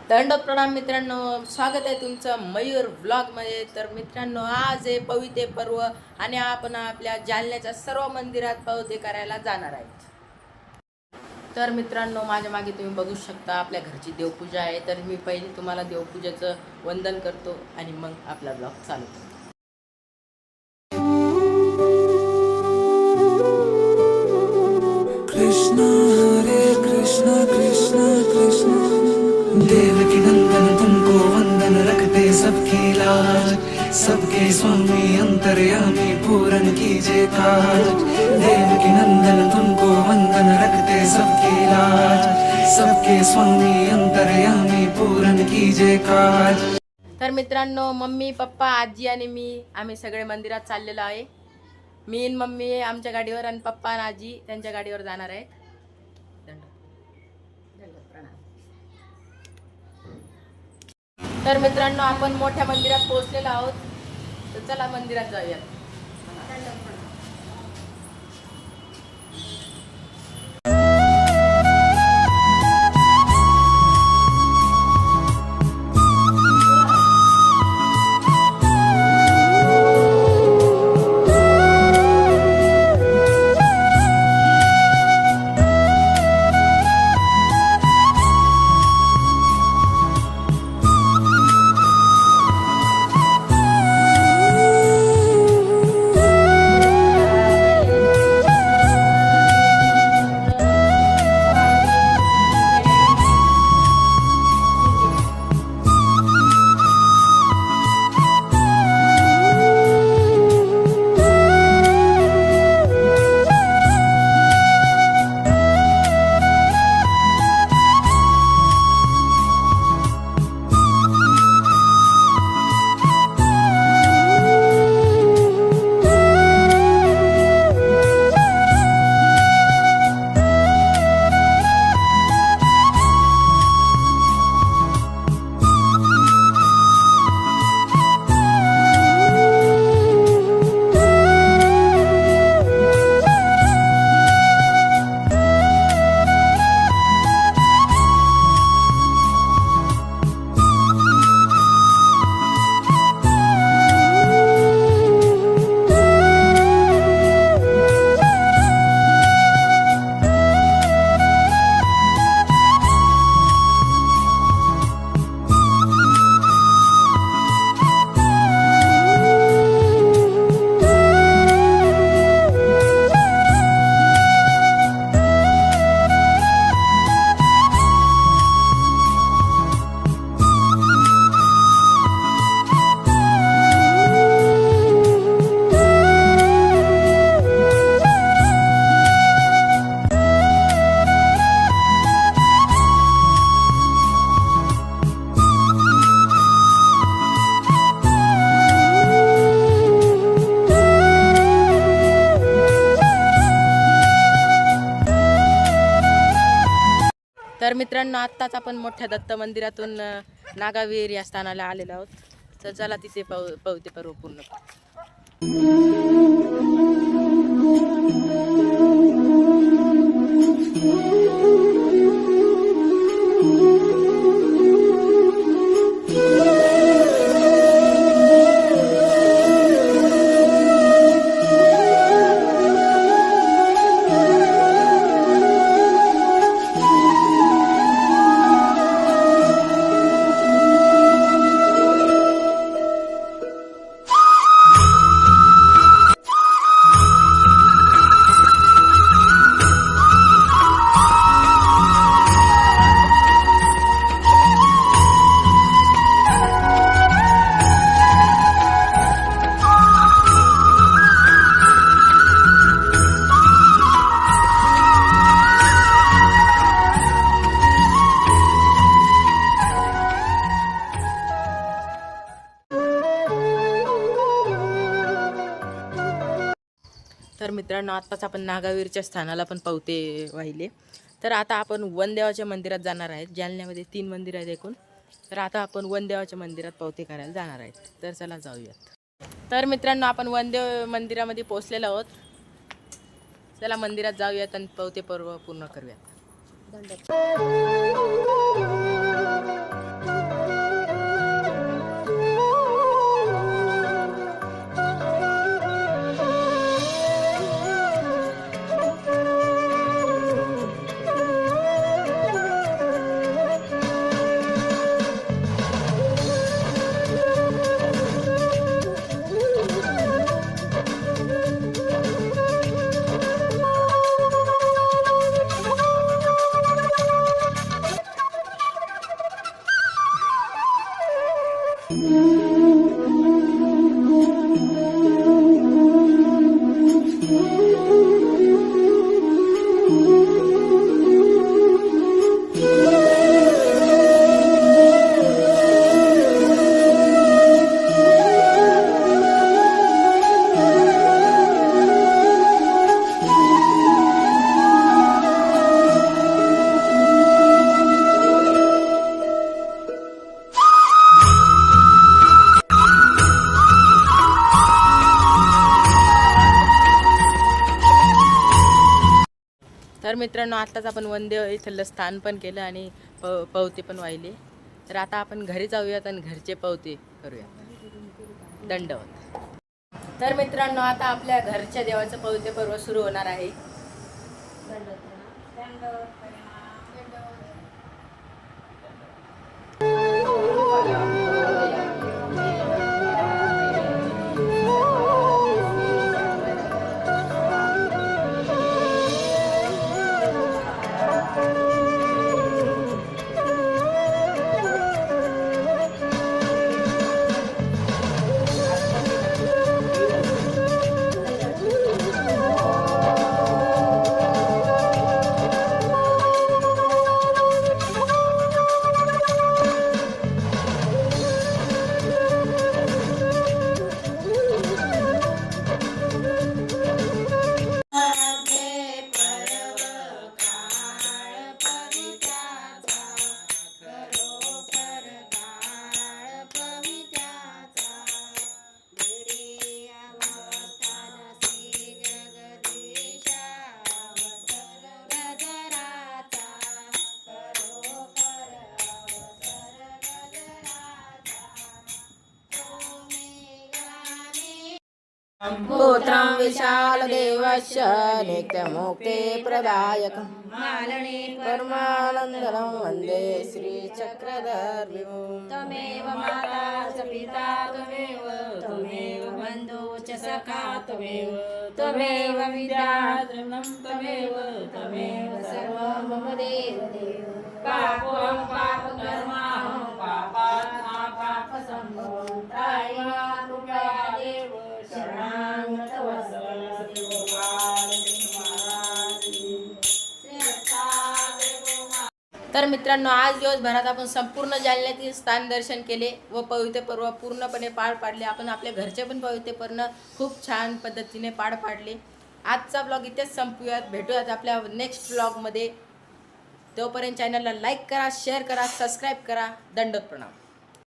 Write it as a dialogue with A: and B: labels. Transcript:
A: दंडोत प्रणाम मित्रांनो, स्वागत आहे तुमचं मयूर व्लॉगमध्ये। तर मित्रांनो, आज आहे पवित्र पर्व आणि आपण आपल्या जालन्याच्या सर्व मंदिरात पवित्र करायला जाणार आहे। तर मित्रांनो, माझ्या मागे तुम्ही बघू शकता आपल्या घरची देवपूजा आहे। तर मी पहिले तुम्हाला देवपूजेचं वंदन करतो आणि मग आपला ब्लॉग चालू करतो।
B: कृष्ण हरे कृष्ण कृष्ण कृष्ण देवकी नंदन तुमको वंदन रखते सबकी लाज, सबके स्वामी अंतर्यामी पूरन कीजिए काज। देवकी नंदन तुमको वंदन रखते सबकी लाज, सबके स्वामी अंतर्यामी पूरन कीजिए काज।
A: तर मित्रांनो, मम्मी पप्पा आजी आणि मी आम्ही सगळे मंदिरात चाललेलो आहे। मी आणि मम्मी आमच्या गाडीवर आणि पप्पा आणि आजी त्यांच्या गाडीवर जाणार आहेत। तर मित्रांनो, आपण मोठ्या मंदिरात पोहोचलेलो आहोत। तर चला मंदिरात जाऊया। तर मित्रांनो, आत्ताच आपण मोठ्या दत्त मंदिरातून नागावीर या स्थानाला आलेलो आहोत। तर चला तिथे पवित्र पर्व पूर्ण तर मित्रांनो, आत्ताच आपण नागावीरच्या स्थानाला पण पावते वाहिले। तर आता आपण वनदेवाच्या मंदिरात जाणार आहेत। जालन्यामध्ये 3 मंदिर आहेत एकूण। तर आता आपण वनदेवाच्या मंदिरात पावते करायला जाणार आहेत। तर चला जाऊयात। तर मित्रांनो, आपण वनदेव मंदिरामध्ये पोहोचलेलो आहोत। चला मंदिरात जाऊयात आणि पावते पर्व पूर्ण करूयात। मित्रांनो, आत्ताच आपण वंदे इथलं स्थान पण केलं आणि पवते पण वाहिले. तर आता आपण घरी जाऊयात आणि घरचे पवते करूयात. दंडवत. तर मित्रांनो, आता आपल्या घरच्या देवाचं पवित्र पर्व सुरू होणार आहे. पुत्रं विशालदेवस्य नित्यमुक्ते प्रदायकं परमानन्दं वन्दे श्रीचक्रधरविभुं।
C: त्वमेव माता च पिता त्वमेव त्वमेव बन्धु च सखा त्वमेव विद्याद्रविणं त्वमेव सर्वं मम देव पापं पापकर्माहं पापात्मा पापसम्भवं त्रायिमां कृपया देव शरणां
A: तर मित्रांनो, आज दिवसभरात आपण संपूर्ण जालन्यातील स्थान दर्शन केले व पवित्र पर्व पूर्णपणे पार पाडले. आपण आपल्या घरचे पण पवित्र पर्व खूप छान पद्धतीने पार पाडले. आजचा ब्लॉग इथेच संपूयात. भेटूयात आपल्या नेक्स्ट ब्लॉगमध्ये. तोपर्यंत चॅनलला लाईक करा, शेअर करा, सबस्क्राईब करा. दंडवत प्रणाम.